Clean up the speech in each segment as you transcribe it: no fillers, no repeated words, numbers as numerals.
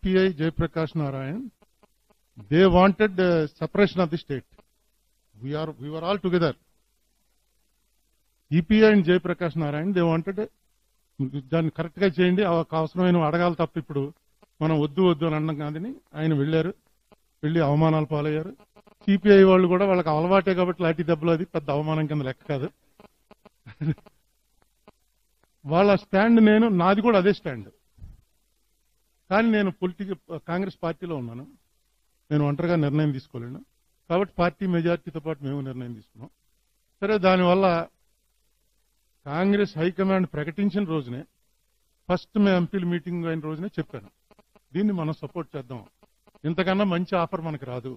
CPI, Jayaprakash Narayan, they wanted separation of the state. We were all together. CPI and Jayaprakash Narayan, they wanted దాన్ని correct గా చేయండి, అవసరమైన అడగాలి తప్ప ఇప్పుడు మనం వద్దు వద్దు అని అన్నం కాదని ఆయన వెళ్ళి అవమానాలు పాలయ్యారు. సిపిఐ వాళ్ళు కూడా వాళ్ళకి అలవాటే కాబట్టి లాఠీ దెబ్బలు అది పెద్ద అవమానం కింద లెక్క కాదు. వాళ్ళ స్టాండ్ నాది కూడా అదే స్టాండ్. కానీ నేను కాంగ్రెస్ పార్టీలో ఉన్నాను, నేను ఒంటరిగా నిర్ణయం తీసుకోలేను. కాబట్టి పార్టీ మెజార్టీతో పాటు మేము నిర్ణయం తీసుకున్నాం. సరే, దానివల్ల కాంగ్రెస్ హైకమాండ్ ప్రకటించిన రోజునే, ఫస్ట్ మేము ఎంపీల మీటింగ్ అయిన రోజునే చెప్పాను, దీన్ని మనం సపోర్ట్ చేద్దాం, ఇంతకన్నా మంచి ఆఫర్ మనకు రాదు.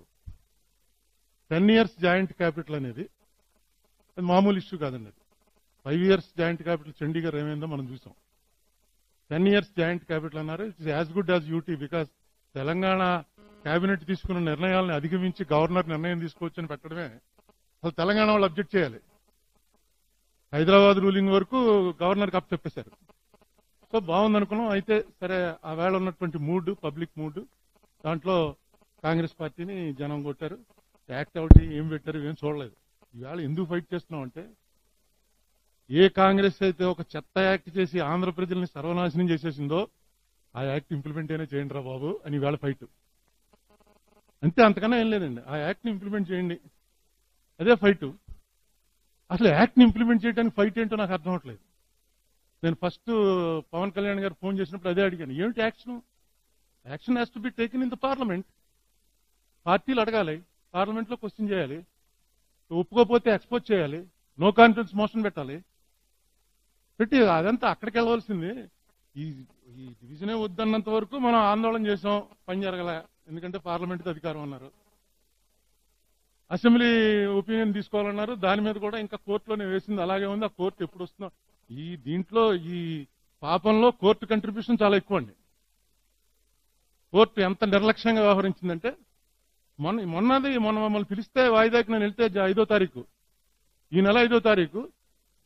10 years జాయింట్ క్యాపిటల్ అనేది అది మామూలు ఇష్యూ కాదండి. అది 5 years జాయింట్ క్యాపిటల్ చండీగఢ్ ఏమైందో మనం చూసాం. 10 years జాయింట్ క్యాపిటల్ అన్నారు. It's as good as UT. Because Telangana cabinet తీసుకున్న నిర్ణయాలను అధిగమించి గవర్నర్ నిర్ణయం తీసుకోవచ్చని పెట్టడమే అసలు తెలంగాణ వాళ్ళు అబ్జెక్ట్ చేయాలి. హైదరాబాద్ రూలింగ్ వరకు గవర్నర్కి అప్ చెప్పేశారు. సో బాగుందనుకున్నాం. అయితే సరే, ఆ వేళ ఉన్నటువంటి మూడ్, పబ్లిక్ మూడ్, దాంట్లో కాంగ్రెస్ పార్టీని జనం కొట్టారు. యాక్ట్ ఒకటి ఏం పెట్టారు ఏం చూడలేదు. ఈవేళ ఎందుకు ఫైట్ చేస్తున్నాం అంటే, ఏ కాంగ్రెస్ అయితే ఒక చెత్త యాక్ట్ చేసి ఆంధ్ర ప్రజల్ని సర్వనాశనం చేసేసిందో ఆ యాక్ట్ ఇంప్లిమెంట్ అయినా చేయండి రా బాబు అని ఈవేళ ఫైట్. అంతే, అంతకన్నా ఏం లేదండి. ఆ యాక్ట్ని ఇంప్లిమెంట్ చేయండి, అదే ఫైట్. అసలు యాక్ట్ని ఇంప్లిమెంట్ చేయడానికి ఫైట్ ఏంటో నాకు అర్థం అవట్లేదు. నేను ఫస్ట్ పవన్ కళ్యాణ్ గారు ఫోన్ చేసినప్పుడు అదే అడిగాను, ఏమిటి action? Action has to be taken in the parliament. పార్టీలు అడగాలి, పార్లమెంట్ లో క్వశ్చన్ చేయాలి, ఒప్పుకోకపోతే ఎక్స్పోజ్ చేయాలి, నో కాన్ఫిడెన్స్ మోషన్ పెట్టాలి. పెట్టి అదంతా అక్కడికి వెళ్ళవలసింది. ఈ డివిజనే వద్దన్నంత వరకు మనం ఆందోళన చేసాం, పని జరగల. ఎందుకంటే పార్లమెంట్ అధికారం అన్నారు, అసెంబ్లీ ఒపీనియన్ తీసుకోవాలన్నారు, దాని మీద కూడా ఇంకా కోర్టులోనే వేసింది, అలాగే ఉంది. ఆ కోర్టు ఎప్పుడు వస్తుందో. దీంట్లో ఈ పాపంలో కోర్టు కంట్రిబ్యూషన్ చాలా ఎక్కువ అండి. కోర్టు ఎంత నిర్లక్ష్యంగా వ్యవహరించిందంటే, మొన్న మమ్మల్ని పిలిస్తే వాయిదాకి నేను వెళ్తే 5వ తారీఖు, ఈ నెల 5వ తారీఖు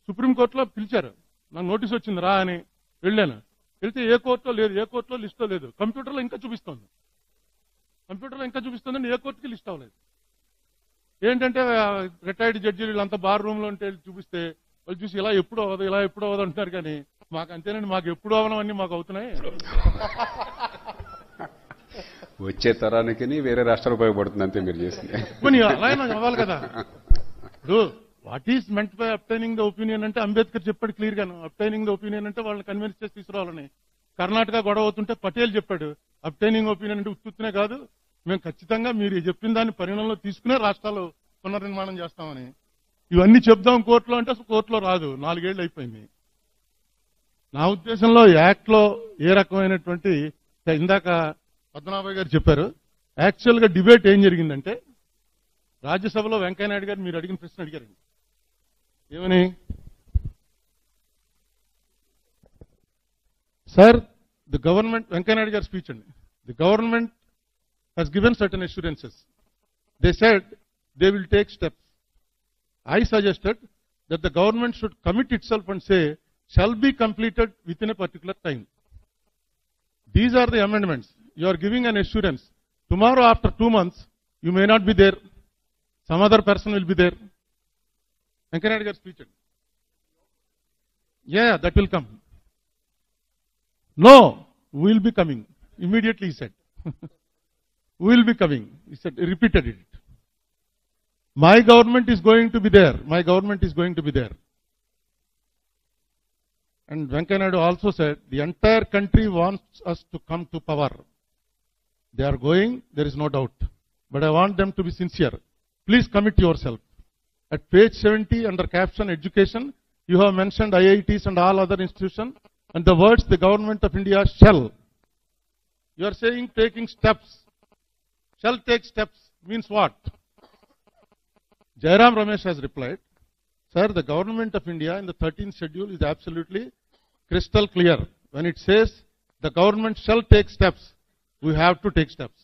సుప్రీంకోర్టులో పిలిచారు. నాకు నోటీస్ వచ్చింది రా అని వెళ్ళాను. వెళ్తే ఏ కోర్టులో లేదు, ఏ కోర్టులో లిస్టో లేదు. కంప్యూటర్లో ఇంకా చూపిస్తోంది, ఏ కోర్టుకి లిస్ట్ అవ్వలేదు. ఏంటంటే రిటైర్డ్ జడ్జీలు వీళ్ళంతా బార్ రూమ్ లో ఉంటే చూపిస్తే వాళ్ళు చూసి ఇలా ఎప్పుడు అవ్వదు అంటున్నారు. కానీ మాకు అంతేనండి, మాకు ఎప్పుడు అవ్వనవన్నీ మాకు అవుతున్నాయి. వచ్చే తరానికి వేరే రాష్ట్రాలు ఉపయోగపడుతుంది అంతే మీరు చేసింది. అలా అవ్వాలి కదా. ఇప్పుడు what is meant by obtaining the opinion అంటే అంబేద్కర్ చెప్పాడు క్లియర్ గాను. అబ్టైనింగ్ ద ఒపీనియన్ అంటే వాళ్ళని కన్విన్స్ చేసి తీసుకురావాలని. కర్ణాటక గొడవ అవుతుంటే పటేల్ చెప్పాడు, అబ్టైనింగ్ ఒపీనియన్ అంటే ఉత్తునే కాదు, మేము ఖచ్చితంగా మీరు చెప్పిన దాన్ని పరిగణనలో తీసుకునే రాష్ట్రాలు పునర్నిర్మాణం చేస్తామని. ఇవన్నీ చెప్దాం కోర్టులో అంటే అసలు కోర్టులో రాదు. 4 ఏళ్లు అయిపోయింది. నా ఉద్దేశంలో యాక్ట్ లో ఏ రకమైనటువంటి, ఇందాక పద్మనాభయ్య గారు చెప్పారు, యాక్చువల్ గా డిబేట్ ఏం జరిగిందంటే, రాజ్యసభలో వెంకయ్యనాయుడు గారు మీరు అడిగిన ప్రశ్న అడిగారండి. ఏమని? సార్, ది గవర్నమెంట్, వెంకయ్యనాయుడు గారి స్పీచ్ అండి, the government has given certain assurances. They said they will take steps. I suggested that the government should commit itself and say, shall be completed within a particular time. These are the amendments. You are giving an assurance. Tomorrow after 2 months, you may not be there. Some other person will be there. Venkanayahu garu speech. Yeah, that will come. No, we will be coming. Immediately he said. We will be coming. He said, he repeated it. My government is going to be there. My government is going to be there. And Venkaiah Naidu also said, the entire country wants us to come to power. They are going, there is no doubt. But I want them to be sincere. Please commit yourself. At page 70, under caption education, you have mentioned IITs and all other institutions, and the words the government of India shall. You are saying taking steps. Shall take steps means what? Jairam Ramesh has replied, sir, the government of India in the 13th schedule is absolutely crystal clear. When it says the government shall take steps, we have to take steps.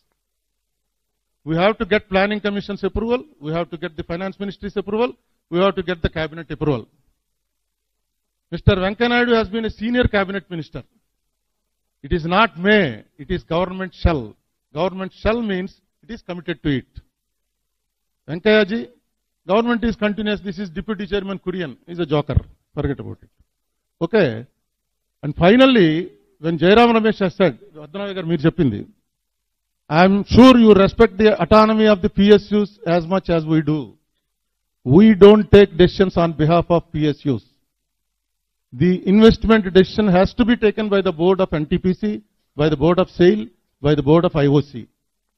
We have to get planning commission's approval, we have to get the finance ministry's approval, we have to get the cabinet approval. Mr. Venkaiah Naidu has been a senior cabinet minister. It is not may, it is government shall. Government shall means it is committed to it. Venkayaji, government is continuous. This is Deputy Chairman Kurian. He's a joker. Forget about it. Okay. And finally, when Jairam Ramesh has said, Adnava garu meer cheppindi, I am sure you respect the autonomy of the PSUs as much as we do. We don't take decisions on behalf of PSUs. The investment decision has to be taken by the board of NTPC, by the board of SAIL, by the board of IOC.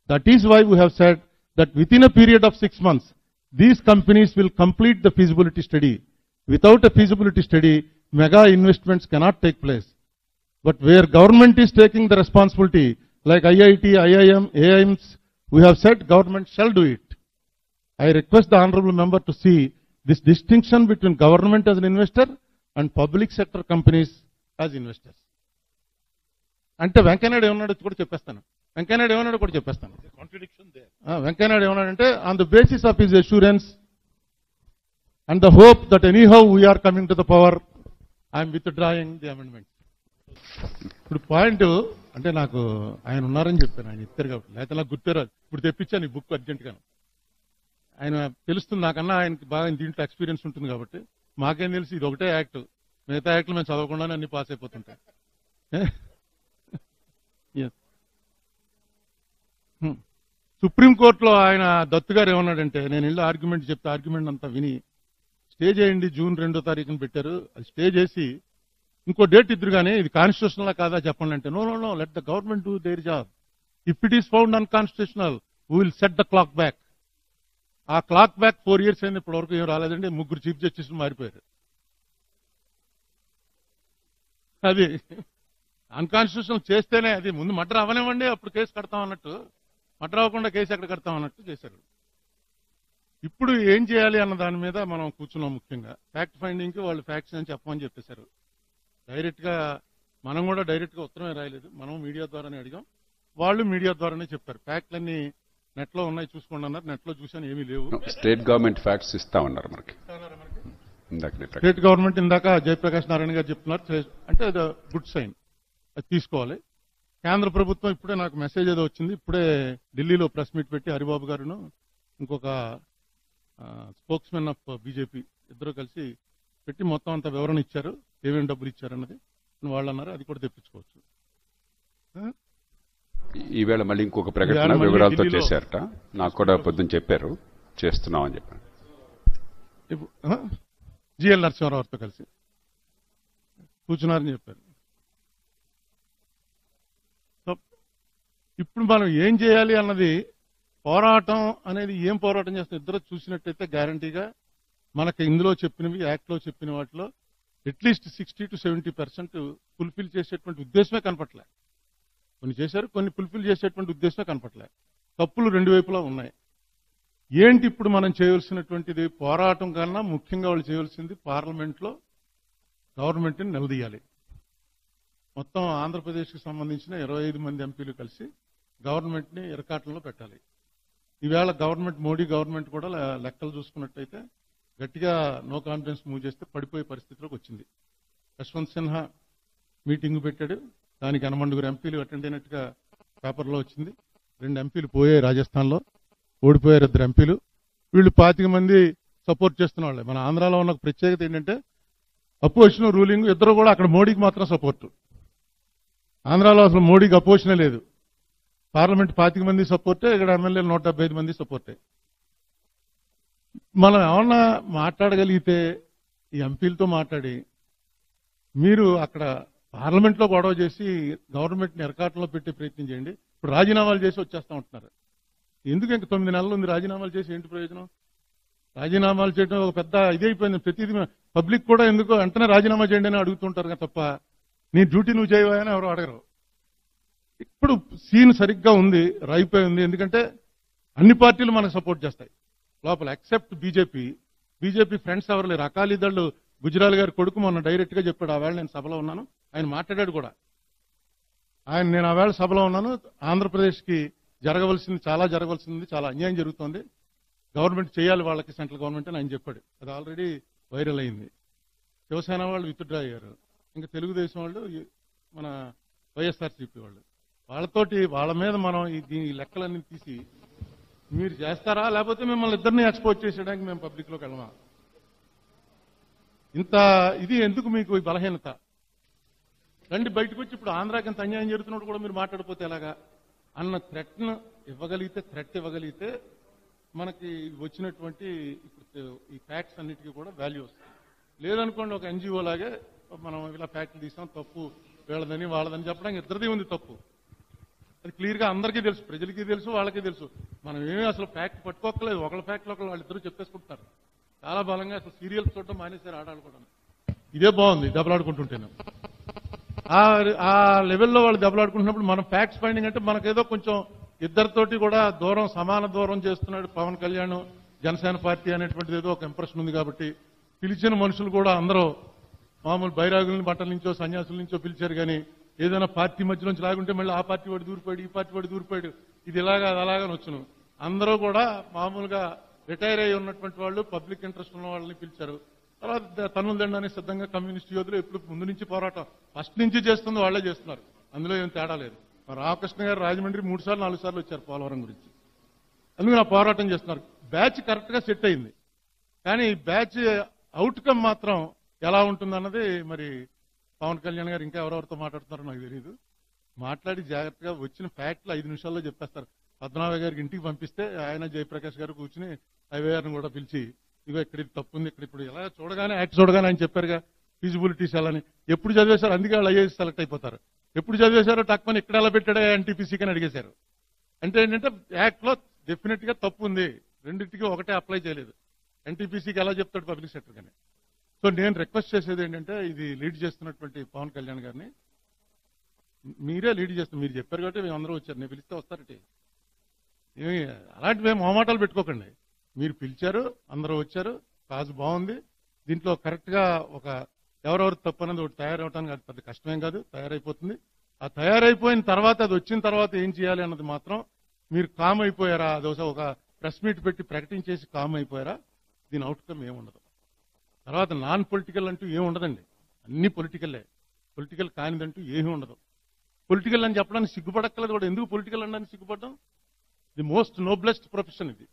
That is why we have said that within a period of 6 months, these companies will complete the feasibility study. Without a feasibility study, mega investments cannot take place. But where government is taking the responsibility, like IIT, IIM, AIMS, we have said government shall do it. I request the honorable member to see this distinction between government as an investor and public sector companies as investors. అంటే వెంకయ్యనాయుడు ఏమన్నాడో కూడా చెప్పేస్తాను. వెంకయ్యనాయుడు ఏమన్నాడో కూడా చెప్పేస్తాను. Contradiction there. Venkaiah Naidu ఏమన్నాడంటే on the basis of his assurance and the hope that anyhow we are coming to the power, I'm with drawing the amendment. ఇప్పుడు point అంటే నాకు ఆయన ఉన్నారని చెప్పాను, ఆయన ఇస్తారు కాబట్టి, లేకపోతే నాకు గుర్తురాదు. ఇప్పుడు తెప్పించాను ఈ బుక్ అర్జెంట్గాను. ఆయన తెలుస్తుంది నాకన్నా, ఆయనకి బాగా దీంట్లో ఎక్స్పీరియన్స్ ఉంటుంది కాబట్టి. మాకేం తెలిసి ఇది ఒకటే యాక్ట్, మిగతా యాక్ట్లు మేము చదవకుండానే అన్ని పాస్ అయిపోతుంటాయి. సుప్రీంకోర్టులో ఆయన దత్తు గారు ఏమన్నాడంటే, నేను వెళ్ళి ఆర్గ్యుమెంట్ చెప్తే ఆర్గ్యుమెంట్ అంతా విని స్టే చేయండి, June 2వ తారీఖున పెట్టారు, అది స్టే చేసి ఇంకో డేట్ ఇద్దరు కానీ ఇది కాన్స్టిట్యూషనల్ కాదా చెప్పండి అంటే, no no no, let the government do their job. If it is found unconstitutional we will set the clock back. ఆ క్లాక్ బ్యాక్ 4 years అయింది, ఇప్పటి వరకు ఏం రాలేదండి. 3 చీఫ్ జస్టిస్లు మారిపోయారు. అది అన్కాన్స్టిట్యూషనల్ చేస్తేనే, అది ముందు మర్డర్ అవ్వనివ్వండి అప్పుడు కేసు కడతాం అన్నట్టు, మర్డర్ అవ్వకుండా కేసు ఎక్కడ కడతాం అన్నట్టు చేశారు. ఇప్పుడు ఏం చేయాలి అన్న దాని మీద మనం కూర్చున్నాం. ముఖ్యంగా ఫ్యాక్ట్ ఫైండింగ్ కి వాళ్ళు ఫ్యాక్ట్స్ అని చెప్పమని చెప్పేశారు. డైరెక్ట్ గా మనం కూడా డైరెక్ట్ గా ఉత్తరమే రాయలేదు, మనం మీడియా ద్వారానే అడిగాం, వాళ్ళు మీడియా ద్వారానే చెప్పారు. ఫ్యాక్ట్లన్నీ నెట్ లో ఉన్నాయి చూసుకోండి అన్నారు. నెట్ లో చూసాను, ఏమీ లేవు. స్టేట్ గవర్నమెంట్ ఫ్యాక్ట్స్ ఇస్తా ఉన్నారు మనకి. స్టేట్ గవర్నమెంట్ ఇందాక జయప్రకాష్ నారాయణ గారు చెప్తున్నారు, అంటే అది గుడ్ సైన్, అది తీసుకోవాలి. కేంద్ర ప్రభుత్వం ఇప్పుడే నాకు మెసేజ్ ఏదో వచ్చింది, ఇప్పుడే ఢిల్లీలో ప్రెస్ మీట్ పెట్టి హరిబాబు గారును ఇంకొక స్పోక్స్మెన్ ఆఫ్ బీజేపీ ఇద్దరు కలిసి పెట్టి మొత్తం అంత వివరణ ఇచ్చారు, ఏమేమి డబ్బులు ఇచ్చారన్నది. వాళ్ళు అన్నారు అది కూడా తెప్పించుకోవచ్చు. ఈవేళ మళ్ళీ ఇంకొక ప్రకటన వివరాలతో చేశారట, నాకు కూడా పొద్దున్న చెప్పారు, చేస్తున్నాం అని చెప్పారు. జిఎల్ నరసింహారావుతో కలిసి కూర్చున్నారని చెప్పారు. ఇప్పుడు మనం ఏం చేయాలి అన్నది పోరాటం అనేది, ఏం పోరాటం చేస్తాం ఇద్దరు చూసినట్టయితే గ్యారంటీగా మనకి ఇందులో చెప్పినవి, యాక్ట్ లో చెప్పిన వాటిలో అట్లీస్ట్ 60 to 70% ఫుల్ఫిల్ చేసేటువంటి ఉద్దేశమే కనపట్లే. కొన్ని చేశారు, కొన్ని ఫుల్ఫిల్ చేసేటువంటి ఉద్దేశమే కనపట్లే. తప్పులు రెండు వైపులా ఉన్నాయి. ఏంటి ఇప్పుడు మనం చేయవలసినటువంటిది? పోరాటం కన్నా ముఖ్యంగా వాళ్ళు చేయవలసింది పార్లమెంట్లో గవర్నమెంట్ని నిలదీయాలి. మొత్తం ఆంధ్రప్రదేశ్కి సంబంధించిన 25 మంది ఎంపీలు కలిసి గవర్నమెంట్ని ఇరకాటంలో పెట్టాలి. ఈవేళ గవర్నమెంట్, మోడీ గవర్నమెంట్ కూడా లెక్కలు చూసుకున్నట్టయితే గట్టిగా నో కాన్ఫిడెన్స్ మూవ్ చేస్తే పడిపోయే పరిస్థితిలోకి వచ్చింది. యశ్వంత్ సిన్హా మీటింగ్ పెట్టాడు, దానికి 8 ఎంపీలు అటెండ్ అయినట్టుగా పేపర్లో వచ్చింది. 2 ఎంపీలు పోయాయి, రాజస్థాన్లో ఓడిపోయారు 2 ఎంపీలు. వీళ్ళు 25 మంది సపోర్ట్ చేస్తున్న వాళ్ళే. మన ఆంధ్రాలో ఉన్న ప్రత్యేకత ఏంటంటే అపోజిషన్ రూలింగ్ ఇద్దరు కూడా అక్కడ మోడీకి మాత్రం సపోర్టు. ఆంధ్రాలో అసలు మోడీకి అపోజిషనే లేదు. పార్లమెంట్ 25 మంది సపోర్టే, ఇక్కడ ఎమ్మెల్యేలు 175 మంది సపోర్టే. మనం ఏమన్నా మాట్లాడగలిగితే ఈ ఎంపీలతో మాట్లాడి, మీరు అక్కడ పార్లమెంట్లో గొడవ చేసి గవర్నమెంట్ని ఎరకాటంలో పెట్టే ప్రయత్నం చేయండి. ఇప్పుడు రాజీనామాలు చేసి వచ్చేస్తా ఉంటున్నారు. ఎందుకు ఇంక 9 నెలలు ఉంది, రాజీనామాలు చేసి ఏంటి ప్రయోజనం? రాజీనామాలు చేయడం ఒక పెద్ద ఇదైపోయింది. ప్రతిదీ పబ్లిక్ కూడా ఎందుకో వెంటనే రాజీనామా చేయండి అని అడుగుతుంటారు తప్ప నీ డ్యూటీ నువ్వు చేయవా అని ఎవరు అడగరు. ఇప్పుడు సీన్ సరిగ్గా ఉంది, రైపోయి ఉంది. ఎందుకంటే అన్ని పార్టీలు మనకు సపోర్ట్ చేస్తాయి లోపల, ఎక్సెప్ట్ బీజేపీ. బీజేపీ ఫ్రెండ్స్ ఎవరు లేరు. అకాలీదళ్ళు గుజరాల్ గారి కొడుకు మొన్న డైరెక్ట్ గా చెప్పాడు, ఆవేళ నేను సభలో ఉన్నాను, ఆయన మాట్లాడాడు కూడా. నేను ఆవేళ సభలో ఉన్నాను, ఆంధ్రప్రదేశ్కి జరగవలసింది చాలా జరగవలసింది, చాలా అన్యాయం జరుగుతోంది, గవర్నమెంట్ చేయాలి వాళ్ళకి, సెంట్రల్ గవర్నమెంట్ అని ఆయన చెప్పాడు. అది ఆల్రెడీ వైరల్ అయింది. శివసేన వాళ్ళు విత్డ్రా అయ్యారు. ఇంకా తెలుగుదేశం వాళ్ళు మన వైఎస్ఆర్సీపీ వాళ్ళు. వాళ్ళతోటి వాళ్ళ మీద మనం దీని లెక్కలన్నీ తీసి మీరు చేస్తారా, లేకపోతే మిమ్మల్ని ఇద్దరిని ఎక్స్పోజ్ చేసేయడానికి మేము పబ్లిక్లోకి వెళ్ళమా? ఇంత ఇది ఎందుకు మీకు ఈ బలహీనత? రండి బయటకు వచ్చి ఇప్పుడు ఆంధ్రాకి ఇంత అన్యాయం జరుగుతున్నప్పుడు కూడా మీరు మాట్లాడిపోతే ఎలాగా అన్న థ్రెట్ ఇవ్వగలిగితే మనకి వచ్చినటువంటి ఇప్పుడు ఈ ఫ్యాక్ట్స్ అన్నిటికీ కూడా వాల్యూ వస్తుంది. లేదనుకోండి ఒక ఎన్జిఓ లాగే మనం ఇలా ఫ్యాక్ట్లు తీసాం, తప్పు వీళ్ళదని వాళ్ళదని చెప్పడానికి ఇద్దరిది ఉంది తప్పు. అది క్లియర్గా అందరికీ తెలుసు, ప్రజలకి తెలుసు, వాళ్ళకి తెలుసు. మనం ఏమీ అసలు ఫ్యాక్ట్ పట్టుకోక్కలేదు, ఒకళ్ళ ఫ్యాక్ట్లు ఒకళ్ళు వాళ్ళిద్దరూ చెప్పేసుకుంటున్నారు. చాలా బలంగా అసలు సీరియల్స్ చూడడం మానేశారు ఆడాలు కూడా. ఇదే బాగుంది దెబ్బలాడుకుంటుంటేనే. ఆ లెవెల్లో వాళ్ళు దెబ్బలాడుకుంటున్నప్పుడు మనం ఫ్యాక్ట్స్ ఫైండింగ్ అంటే మనకేదో కొంచెం ఇద్దరితోటి కూడా సమాన దూరం చేస్తున్నాడు పవన్ కళ్యాణ్ జనసేన పార్టీ అనేటువంటిది ఏదో ఒక ఇంప్రెషన్ ఉంది కాబట్టి పిలిచిన మనుషులు కూడా అందరూ మామూలు బైరాగులని బట్టల నుంచో సన్యాసుల నుంచో పిలిచారు. కానీ ఏదైనా పార్టీ మధ్యలోంచి లాగుంటే మళ్ళీ ఆ పార్టీ వాడు దూరిపోయాడు, ఈ పార్టీ వాడు దూరిపోయాడు, ఇది ఇలాగా అది అలాగని వచ్చును. అందరూ కూడా మామూలుగా రిటైర్ అయి ఉన్నటువంటి వాళ్ళు, పబ్లిక్ ఇంట్రెస్ట్ ఉన్న వాళ్ళని పిలిచారు. తర్వాత తన్నులు దండానికి సిద్ధంగా కమ్యూనిస్ట్ యోధులు ఎప్పుడు ముందు నుంచి పోరాటం ఫస్ట్ నుంచి చేస్తుంది వాళ్ళే చేస్తున్నారు. అందులో ఏం తేడా లేదు. రామకృష్ణ గారు రాజమండ్రి 3 సార్లు 4 సార్లు వచ్చారు పోలవరం గురించి. అందుకని ఆ పోరాటం చేస్తున్నారు. బ్యాచ్ కరెక్ట్ గా సెట్ అయింది. కానీ బ్యాచ్ అవుట్కమ్ మాత్రం ఎలా ఉంటుందన్నది మరి పవన్ కళ్యాణ్ గారు ఇంకా ఎవరెవరితో మాట్లాడుతున్నారో నాకు తెలియదు. మాట్లాడి జాగ్రత్తగా వచ్చిన ఫ్యాక్ట్లు 5 నిమిషాల్లో చెప్పేస్తారు. పద్మనాభ గారికి ఇంటికి పంపిస్తే ఆయన జయప్రకాష్ గారు కూర్చుని ఐవైఆర్ని కూడా పిలిచి ఇగో ఇక్కడ ఇది తప్పు ఉంది, ఇక్కడ ఇప్పుడు ఎలా చూడగానే యాక్ట్ చూడగానే ఆయన చెప్పారుగా ఫీజిబిలిటీస్ ఎలా అని. ఎప్పుడు చదివేశారు? అందుకే వాళ్ళు ఐఏఎస్ సెలెక్ట్ అయిపోతారు. ఎప్పుడు చదివేశారో టక్మని ఇక్కడ ఎలా పెట్టాడా ఎన్టీపీసీకి అని అడిగేశారు. అంటే ఏంటంటే యాక్ట్ లో డెఫినెట్ గా తప్పు ఉంది, రెండింటికి ఒకటే అప్లై చేయలేదు. ఎన్టీపీసీకి ఎలా చెప్తాడు పబ్లిక్ సెక్టర్ కానీ. సో నేను రిక్వెస్ట్ చేసేది ఏంటంటే ఇది లీడ్ చేస్తున్నటువంటి పవన్ కళ్యాణ్ గారిని మీరే లీడ్ చేస్తున్నారు. మీరు చెప్పారు కాబట్టి మేము అందరూ వచ్చారు, నేను పిలిస్తే వస్తారటి. ఏమి అలాంటి మేము మొహమాటాలు పెట్టుకోకండి. మీరు పిలిచారు, అందరూ వచ్చారు, కాజు బాగుంది. దీంట్లో కరెక్ట్ గా ఒక ఎవరెవరు తప్పు అనేది ఒకటి తయారవడానికి అది పెద్ద కష్టమేం కాదు, తయారైపోతుంది. ఆ తయారైపోయిన తర్వాత అది వచ్చిన తర్వాత ఏం చేయాలి అన్నది మాత్రం మీరు కామ్ అయిపోయారా? అది ఒక ప్రెస్ మీట్ పెట్టి ప్రకటించేసి కామ్ అయిపోయారా? దీని అవుట్కమ్ ఏముండదు. తర్వాత నాన్ పొలిటికల్ అంటూ ఏమి ఉండదండి, అన్ని పొలిటికల్లే. పొలిటికల్ కానిదంటూ ఏమీ ఉండదు. పొలిటికల్ అని చెప్పడానికి సిగ్గుపడక్కలేదు కూడా. ఎందుకు పొలిటికల్ అనడానికి సిగ్గుపడడం? ది మోస్ట్ నోబ్లెస్ట్ ప్రొఫెషన్ ఇది.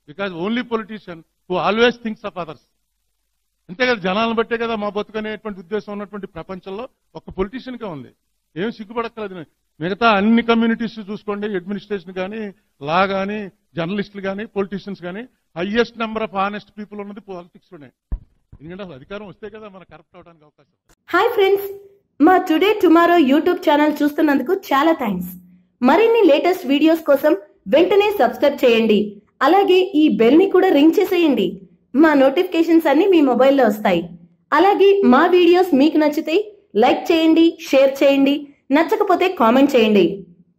Because only politician who always thinks of others. అంతే కదా, జనాలను బట్టే కదా మా బతుకనేటువంటి ఉద్దేశం ఉన్నటువంటి ప్రపంచంలో ఒక్క పొలిటీషియన్కే ఉంది. ఏం సిగ్గుపడక్కలేదు. మిగతా అన్ని కమ్యూనిటీస్ చూసుకోండి, అడ్మినిస్ట్రేషన్ కానీ, లా కానీ, జర్నలిస్టులు కానీ, పొలిటీషియన్స్ కానీ, highest number of honest people ఉన్నది పాలిటిక్స్ లోనే. ఎందుకంటే అసలు అధికారం వస్తే కదా మనకు కరప్ట్ అవడానికి అవకాశం. హాయ్ ఫ్రెండ్స్, మా టుడే టుమారో యూట్యూబ్ ఛానల్ చూస్తున్నందుకు చాలా థ్యాంక్స్. మరిన్ని లేటెస్ట్ వీడియోస్ కోసం వెంటనే సబ్స్క్రైబ్ చేయండి. అలాగే ఈ బెల్ ని కూడా రింగ్ చేసేయండి. మా నోటిఫికేషన్స్ అన్ని మీ మొబైల్లో వస్తాయి. అలాగే మా వీడియోస్ మీకు నచ్చితే లైక్ చేయండి, షేర్ చేయండి, నచ్చకపోతే కామెంట్ చేయండి.